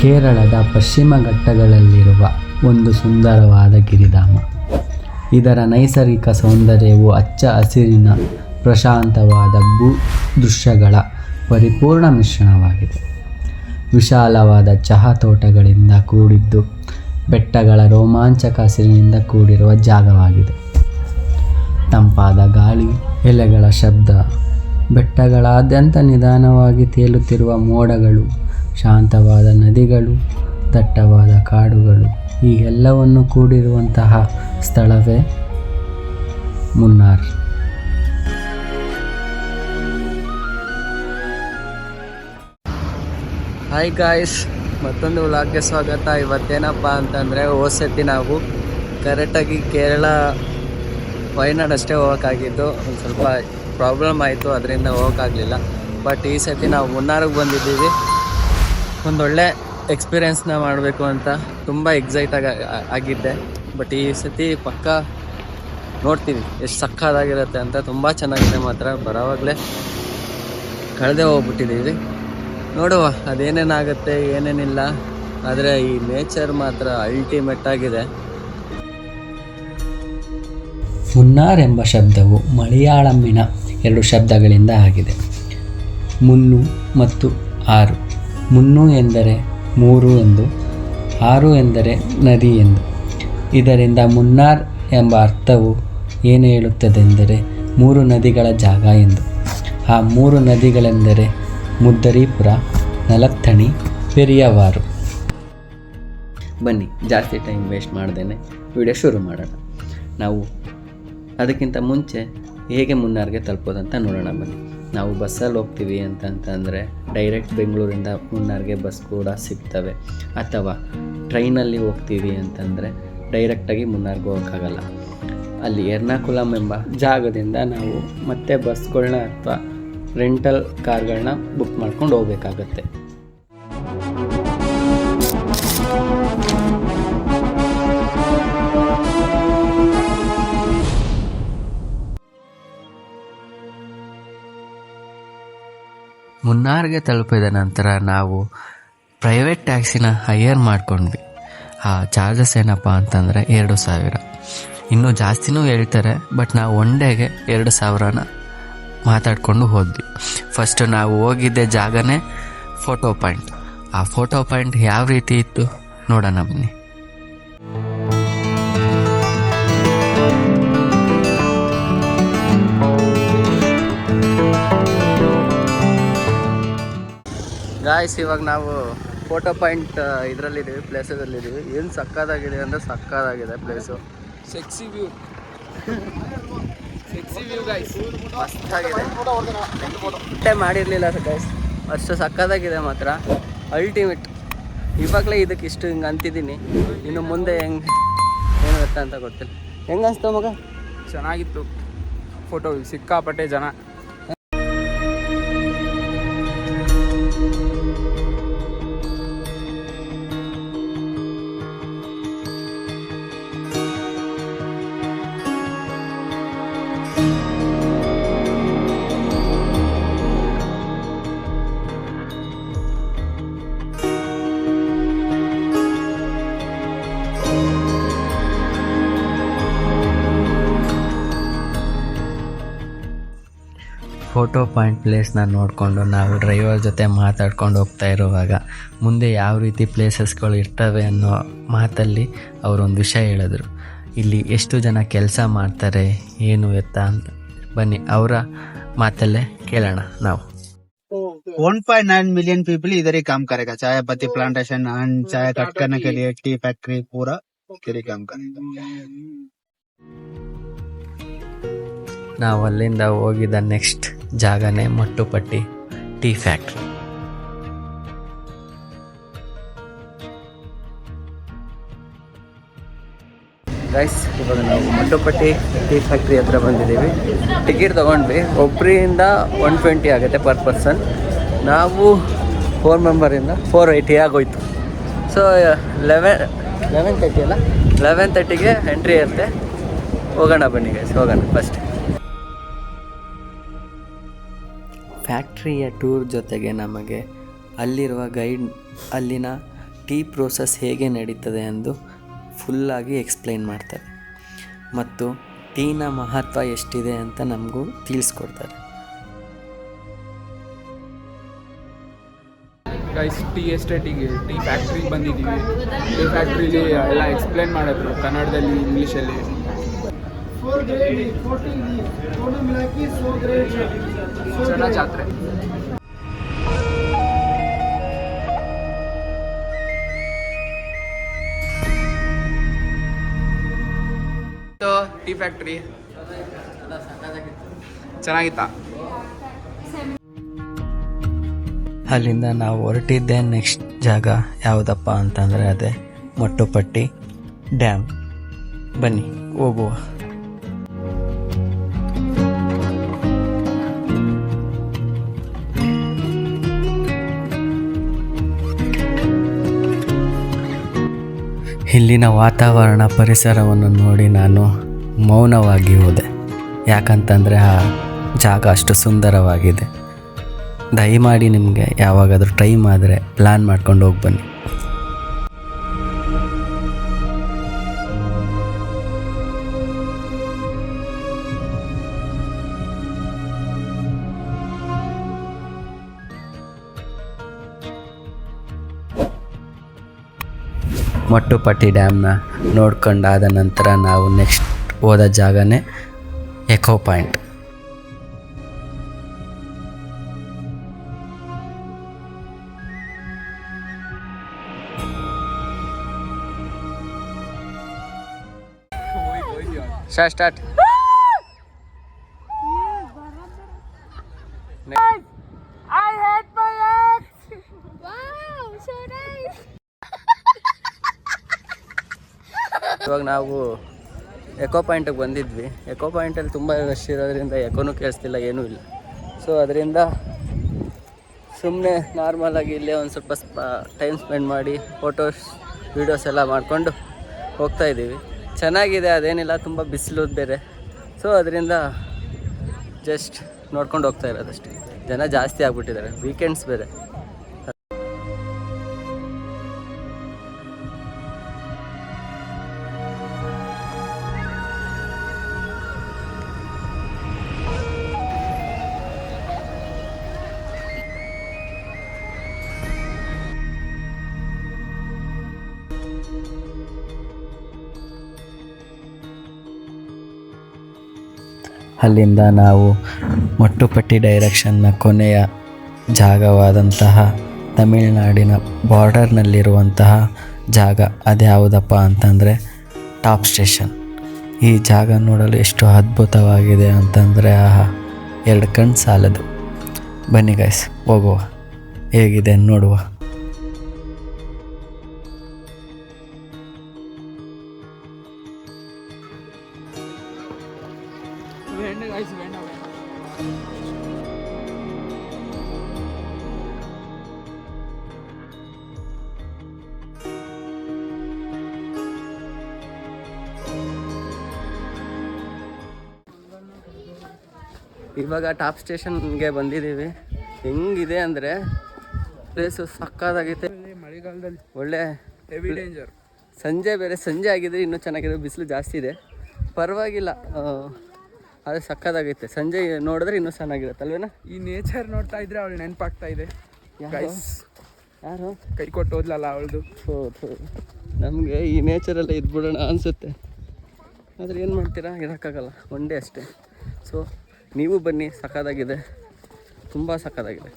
ಕೇರಳದ ಪಶ್ಚಿಮ ಘಟ್ಟಗಳಲ್ಲಿರುವ ಒಂದು ಸುಂದರವಾದ ಗಿರಿಧಾಮ. ಇದರ ನೈಸರ್ಗಿಕ ಸೌಂದರ್ಯವು ಹಚ್ಚ ಹಸಿರಿನ ಪ್ರಶಾಂತವಾದ ಭೂ ದೃಶ್ಯಗಳ ಪರಿಪೂರ್ಣ ಮಿಶ್ರಣವಾಗಿದೆ. ವಿಶಾಲವಾದ ಚಹಾ ತೋಟಗಳಿಂದ ಕೂಡಿದ್ದು ಬೆಟ್ಟಗಳ ರೋಮಾಂಚಕ ಹಸಿರಿನಿಂದ ಕೂಡಿರುವ ಜಾಗವಾಗಿದೆ. ತಂಪಾದ ಗಾಳಿ, ಎಲೆಗಳ ಶಬ್ದ, ಬೆಟ್ಟಗಳಾದ್ಯಂತ ನಿಧಾನವಾಗಿ ತೇಲುತ್ತಿರುವ ಮೋಡಗಳು, ಶಾಂತವಾದ ನದಿಗಳು, ದಟ್ಟವಾದ ಕಾಡುಗಳು, ಈ ಎಲ್ಲವನ್ನು ಕೂಡಿರುವಂತಹ ಸ್ಥಳವೇ ಮುನ್ನಾರ್. ಹಾಯ್ ಗಾಯ್ಸ್, ಮತ್ತೊಂದು ವ್ಲಾಗ್ಗೆ ಸ್ವಾಗತ. ಇವತ್ತೇನಪ್ಪ ಅಂತಂದರೆ, ಹೋದ್ಸತಿ ನಾವು ಕರೆಕ್ಟಾಗಿ ಕೇರಳ ವಯನಾಡ್ ಅಷ್ಟೇ ಹೋಗೋಕ್ಕಾಗಿದ್ದು. ಒಂದು ಸ್ವಲ್ಪ ಪ್ರಾಬ್ಲಮ್ ಆಯಿತು, ಅದರಿಂದ ಹೋಗೋಕ್ಕಾಗಲಿಲ್ಲ. ಬಟ್ ಈ ಸತಿ ನಾವು ಮುನ್ನಾರಿಗೆ ಬಂದಿದ್ದೀವಿ. ಒಂದೊಳ್ಳೆ ಎಕ್ಸ್ಪೀರಿಯೆನ್ಸ್ನ ಮಾಡಬೇಕು ಅಂತ ತುಂಬ ಆಗಿದ್ದೆ. ಬಟ್ ಈ ಸತಿ ಪಕ್ಕ ನೋಡ್ತೀವಿ ಎಷ್ಟು ಸಕ್ಕತ್ತಾಗಿರುತ್ತೆ ಅಂತ. ತುಂಬ ಚೆನ್ನಾಗಿದೆ ಮಾತ್ರ. ಬರೋವಾಗಲೇ ಕಳೆದೇ ಹೋಗ್ಬಿಟ್ಟಿದ್ದೀವಿ. ನೋಡುವ ಅದೇನೇನಾಗುತ್ತೆ ಏನೇನಿಲ್ಲ. ಆದರೆ ಈ ನೇಚರ್ ಮಾತ್ರ ಅಲ್ಟಿಮೇಟ್ ಆಗಿದೆ. ಮುನ್ನಾರ್ ಎಂಬ ಶಬ್ದವು ಮಲಯಾಳಂನ 2 ಶಬ್ದಗಳಿಂದ ಆಗಿದೆ, ಮುನ್ನು ಮತ್ತು ಆರು. ಮುನ್ನು ಎಂದರೆ 3 ಎಂದು, ಆರು ಎಂದರೆ ನದಿ ಎಂದು. ಇದರಿಂದ ಮುನ್ನಾರ್ ಎಂಬ ಅರ್ಥವು ಏನು ಹೇಳುತ್ತದೆಂದರೆ 3 ನದಿಗಳ ಜಾಗ ಎಂದು. ಆ 3 ನದಿಗಳೆಂದರೆ ಮುದ್ದರಿಪುರ, ನಲತ್ತಣಿ, ಪೆರಿಯವಾರು. ಬನ್ನಿ, ಜಾಸ್ತಿ ಟೈಮ್ ವೇಸ್ಟ್ ಮಾಡ್ದೇನೆ ವಿಡಿಯೋ ಶುರು ಮಾಡೋಣ. ನಾವು ಅದಕ್ಕಿಂತ ಮುಂಚೆ ಹೇಗೆ ಮುನ್ನಾರ್ಗೆ ತಲುಪೋದಂತ ನೋಡೋಣ ಬನ್ನಿ. ನಾವು ಬಸ್ಸಲ್ಲಿ ಹೋಗ್ತೀವಿ ಅಂತಂದರೆ ಡೈರೆಕ್ಟ್ ಬೆಂಗಳೂರಿಂದ ಮುನ್ನಾರ್ಗೆ ಬಸ್ ಕೂಡ ಸಿಗ್ತವೆ. ಅಥವಾ ಟ್ರೈನಲ್ಲಿ ಹೋಗ್ತೀವಿ ಅಂತಂದರೆ ಡೈರೆಕ್ಟಾಗಿ ಮುನ್ನಾರ್ಗೆ ಹೋಗೋಕ್ಕಾಗಲ್ಲ. ಅಲ್ಲಿ ಎರ್ನಾಕುಲಂ ಎಂಬ ಜಾಗದಿಂದ ನಾವು ಮತ್ತೆ ಬಸ್ಗಳನ್ನ ಅಥವಾ ರೆಂಟಲ್ ಕಾರ್ಗಳನ್ನ ಬುಕ್ ಮಾಡ್ಕೊಂಡು ಹೋಗ್ಬೇಕಾಗತ್ತೆ. ಮುನ್ನಾರ್ಗೆ ತಲುಪಿದ ನಂತರ ನಾವು ಪ್ರೈವೇಟ್ ಟ್ಯಾಕ್ಸಿನ ಹೈಯರ್ ಮಾಡ್ಕೊಂಡ್ವಿ. ಆ ಚಾರ್ಜಸ್ ಏನಪ್ಪ ಅಂತಂದರೆ 2,000. ಇನ್ನೂ ಜಾಸ್ತಿನೂ ಹೇಳ್ತಾರೆ, ಬಟ್ ನಾವು ಒನ್ ಡೇಗೆ 2,000ನ ಮಾತಾಡಿಕೊಂಡು ಹೋದ್ವಿ. ಫಸ್ಟು ನಾವು ಹೋಗಿದ್ದೆ ಜಾಗನೇ ಫೋಟೋ ಪಾಯಿಂಟ್. ಆ ಫೋಟೋ ಪಾಯಿಂಟ್ ಯಾವ ರೀತಿ ಇತ್ತು ನೋಡೋಣ ಬನ್ನಿ. ಗಾಯ್ಸ್, ಇವಾಗ ನಾವು ಫೋಟೋ ಪಾಯಿಂಟ್ ಇದರಲ್ಲಿದ್ದೀವಿ, ಪ್ಲೇಸಲ್ಲಿದ್ದೀವಿ. ಏನು ಸಕ್ಕತ್ತಾಗಿದೆ ಅಂದರೆ ಸಕ್ಕತ್ತಾಗಿದೆ ಪ್ಲೇಸು. ಸೆಕ್ಸಿ ವ್ಯೂ ಗೈಸ್, ಮಸ್ತಾಗಿದೆ. ಮಾಡಿರಲಿಲ್ಲ ಗೈಸ್, ಅಷ್ಟು ಸಕ್ಕತ್ತಾಗಿದೆ ಮಾತ್ರ, ಅಲ್ಟಿಮೇಟ್. ಇವಾಗಲೇ ಇದಕ್ಕೆ ಇಷ್ಟು ಹಿಂಗೆ ಅಂತಿದ್ದೀನಿ. ಇನ್ನು ಮುಂದೆ ಹೆಂಗೆ ಏನಿರುತ್ತೆ ಅಂತ ಗೊತ್ತಿಲ್ಲ. ಹೆಂಗೆ ಅನಿಸ್ತಾವ ಮಗ? ಚೆನ್ನಾಗಿತ್ತು ಫೋಟೋ, ಸಿಕ್ಕಾಪಟ್ಟೆ ಜನ. ಫೋಟೋ ಪಾಯಿಂಟ್ ಪ್ಲೇಸ್ನ ನೋಡಿಕೊಂಡು ನಾವು ಡ್ರೈವರ್ ಜೊತೆ ಮಾತಾಡ್ಕೊಂಡು ಹೋಗ್ತಾ ಇರುವಾಗ ಮುಂದೆ ಯಾವ ರೀತಿ ಪ್ಲೇಸಸ್ಗಳು ಇರ್ತವೆ ಅನ್ನೋ ಮಾತಲ್ಲಿ ಅವರೊಂದು ವಿಷಯ ಹೇಳಿದ್ರು. ಇಲ್ಲಿ ಎಷ್ಟು ಜನ ಕೆಲಸ ಮಾಡ್ತಾರೆ ಏನು ಎತ್ತ ಅಂತ. ಬನ್ನಿ ಅವರ ಮಾತಲ್ಲೇ ಕೇಳೋಣ ನಾವು. 1.9 मिलियन पीपल इधर ही काम करेगा. चाय पत्ती प्लांटेशन एंड चाय कट करने के लिए टी फैक्ट्री पूरा इधर ही काम करेगा. ನಾವು ಅಲ್ಲಿಂದ ಹೋಗಿದ್ದ ನೆಕ್ಸ್ಟ್ ಜಾಗನೇ ಮಟ್ಟುಪಟ್ಟಿ ಟೀ ಫ್ಯಾಕ್ಟ್ರಿ. ಗೈಸ್, ಇವಾಗ ನಾವು ಮಟ್ಟುಪಟ್ಟಿ ಟೀ ಫ್ಯಾಕ್ಟ್ರಿ ಹತ್ರ ಬಂದಿದ್ದೀವಿ. ಟಿಕೆಟ್ ತೊಗೊಂಡ್ವಿ. ಒಬ್ಬರಿಂದ 120 ಆಗುತ್ತೆ ಪರ್ ಪರ್ಸನ್. ನಾವು 4 ಮೆಂಬರಿಂದ 480 ಆಗೋಯ್ತು. ಸೊ 11:30 ಅಲ್ಲ, 11:30ಗೆ ಎಂಟ್ರಿ ಇರುತ್ತೆ. ಹೋಗೋಣ ಬನ್ನಿ ಗೈಸ್, ಹೋಗೋಣ. ಫಸ್ಟ್ ಫ್ಯಾಕ್ಟ್ರಿಯ ಟೂರ್ ಜೊತೆಗೆ ನಮಗೆ ಅಲ್ಲಿರುವ ಗೈಡ್, ಅಲ್ಲಿನ ಟೀ ಪ್ರೋಸೆಸ್ ಹೇಗೆ ನಡೀತದೆ ಎಂದು ಫುಲ್ಲಾಗಿ ಎಕ್ಸ್ಪ್ಲೈನ್ ಮಾಡ್ತಾರೆ ಮತ್ತು ಟೀನ ಮಹತ್ವ ಎಷ್ಟಿದೆ ಅಂತ ನಮಗೂ ತಿಳಿಸ್ಕೊಡ್ತಾರೆ. ಗೈಸ್, ಟೀ ಎಸ್ಟೇಟಿಗೆ, ಟೀ ಫ್ಯಾಕ್ಟ್ರಿಗೆ ಬಂದಿದ್ದೀವಿ. ಟೀ ಫ್ಯಾಕ್ಟ್ರಿಲಿ ಎಲ್ಲ ಎಕ್ಸ್ಪ್ಲೇನ್ ಮಾಡಿದ್ರು ಕನ್ನಡದಲ್ಲಿ, ಇಂಗ್ಲೀಷಲ್ಲಿ. ಜನ ಜಾತ್ರೆ. ಟೀ ಫ್ಯಾಕ್ಟ್ರಿ ಚೆನ್ನಾಗಿತ್ತಾ? ಅಲ್ಲಿಂದ ನಾವು ಹೊರಟಿದ್ದೆ ನೆಕ್ಸ್ಟ್ ಜಾಗ ಯಾವುದಪ್ಪ ಅಂತಂದರೆ ಅದೇ ಮೊಟ್ಟುಪಟ್ಟಿ ಡ್ಯಾಮ್. ಬನ್ನಿ ಹೋಗುವ. ಇಲ್ಲಿನ ವಾತಾವರಣ ಪರಿಸರವನ್ನು ನೋಡಿ ನಾನು ಮೌನವಾಗಿ ಹೋದೆ. ಯಾಕಂತಂದರೆ ಆ ಜಾಗ ಅಷ್ಟು ಸುಂದರವಾಗಿದೆ. ದಯಮಾಡಿ ನಿಮಗೆ ಯಾವಾಗಾದರೂ ಟೈಮ್ ಆದರೆ ಪ್ಲ್ಯಾನ್ ಮಾಡ್ಕೊಂಡು ಹೋಗಿ ಬನ್ನಿ. ಮೊಟ್ಟುಪಟ್ಟಿ ಡ್ಯಾಮ್ನ ನೋಡ್ಕೊಂಡಾದ ನಂತರ ನಾವು ನೆಕ್ಸ್ಟ್ ಹೋದ ಜಾಗನೇ echo point. Start. I hate my ex. Wow, so nice. ಇವಾಗ ನಾವು ಎಕೋ ಪಾಯಿಂಟಿಗೆ ಬಂದಿದ್ವಿ. ಎಕೋ ಪಾಯಿಂಟಲ್ಲಿ ತುಂಬ ರಶ್ ಇರೋದ್ರಿಂದ ಎಕೋನೂ ಕೇಳಿಸ್ತಿಲ್ಲ, ಏನೂ ಇಲ್ಲ. ಸೊ ಅದರಿಂದ ಸುಮ್ಮನೆ ನಾರ್ಮಲಾಗಿ ಇಲ್ಲೇ ಒಂದು ಸ್ವಲ್ಪ ಟೈಮ್ ಸ್ಪೆಂಡ್ ಮಾಡಿ ಫೋಟೋಸ್ ವೀಡಿಯೋಸ್ ಎಲ್ಲ ಮಾಡಿಕೊಂಡು ಹೋಗ್ತಾ ಇದ್ದೀವಿ. ಚೆನ್ನಾಗಿದೆ, ಅದೇನಿಲ್ಲ, ತುಂಬ ಬಿಸಿಲು ಬೇರೆ. ಸೊ ಅದರಿಂದ ಜಸ್ಟ್ ನೋಡ್ಕೊಂಡು ಹೋಗ್ತಾ ಇರೋದಷ್ಟೇ. ಜನ ಜಾಸ್ತಿ ಆಗ್ಬಿಟ್ಟಿದ್ದಾರೆ, ವೀಕೆಂಡ್ಸ್ ಬೇರೆ. ಅಲ್ಲಿಂದ ನಾವು ಮೊಟ್ಟುಪಟ್ಟಿ ಡೈರೆಕ್ಷನ್ನ ಕೊನೆಯ ಜಾಗವಾದಂತಹ ತಮಿಳುನಾಡಿನ ಬಾರ್ಡರ್ನಲ್ಲಿರುವಂತಹ ಜಾಗ ಅದ್ಯಾವುದಪ್ಪ ಅಂತಂದರೆ ಟಾಪ್ ಸ್ಟೇಷನ್. ಈ ಜಾಗ ನೋಡಲು ಎಷ್ಟು ಅದ್ಭುತವಾಗಿದೆ ಅಂತಂದರೆ ಎರಡು ಕಣ್ಣು ಸಾಲದು. ಬನ್ನಿ ಗೈಸ್, ಹೋಗುವ, ಹೇಗಿದೆ ನೋಡುವ. ಇವಾಗ ಟಾಪ್ ಸ್ಟೇಷನ್ಗೆ ಬಂದಿದ್ದೀವಿ. ಹೆಂಗಿದೆ ಅಂದರೆ ಪ್ಲೇಸು ಸಕ್ಕತ್ತಾಗೈತೆ. ಮಳೆಗಾಲದಲ್ಲಿ ಒಳ್ಳೆ ಹೆವಿ ಡೇಂಜರ್. ಸಂಜೆ ಬೇರೆ, ಸಂಜೆ ಆಗಿದ್ರೆ ಇನ್ನೂ ಚೆನ್ನಾಗಿದೆ. ಬಿಸಿಲು ಜಾಸ್ತಿ ಇದೆ, ಪರವಾಗಿಲ್ಲ, ಆದರೆ ಸಕ್ಕತ್ತಾಗೈತೆ. ಸಂಜೆ ನೋಡಿದ್ರೆ ಇನ್ನೂ ಚೆನ್ನಾಗಿರುತ್ತಲ್ವೇನಾ? ಈ ನೇಚರ್ ನೋಡ್ತಾ ಇದ್ರೆ ಅವಳು ನೆನಪಾಗ್ತಾ ಇದೆ. ಯಾರು ಕೈ ಕೊಟ್ಟು ಹೋದ್ಲಲ್ಲ ಅವಳದು. ನಮಗೆ ಈ ನೇಚರೆಲ್ಲ ಇದ್ಬಿಡೋಣ ಅನಿಸುತ್ತೆ, ಆದರೆ ಏನು ಮಾಡ್ತೀರಾ, ಇರೋಕ್ಕಾಗಲ್ಲ, ಒನ್ ಡೇ ಅಷ್ಟೇ. ಸೊ ನೀವು ಬನ್ನಿ, ಸಕ್ಕತ್ತಾಗಿದೆ, ತುಂಬ ಸಕ್ಕತ್ತಾಗಿದೆ.